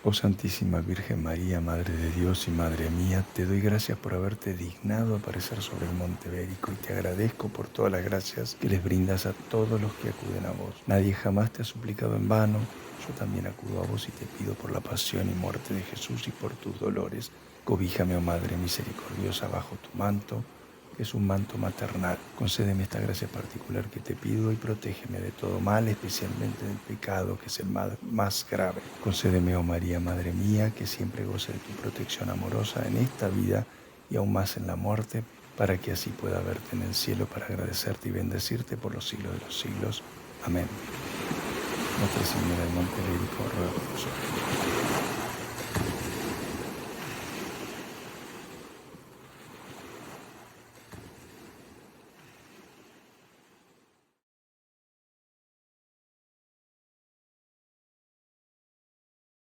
Oh Santísima Virgen María, Madre de Dios y Madre mía, te doy gracias por haberte dignado aparecer sobre el Monte Bérico y te agradezco por todas las gracias que les brindas a todos los que acuden a vos. Nadie jamás te ha suplicado en vano. Yo también acudo a vos y te pido por la pasión y muerte de Jesús y por tus dolores. Cobíjame, oh Madre misericordiosa, bajo tu manto, que es un manto maternal. Concédeme esta gracia particular que te pido y protégeme de todo mal, especialmente del pecado, que es el mal más grave. Concédeme, oh María, Madre mía, que siempre goce de tu protección amorosa en esta vida y aún más en la muerte, para que así pueda verte en el cielo para agradecerte y bendecirte por los siglos de los siglos. Amén. Nuestra Señora del Monte Bérico, ruega por nosotros.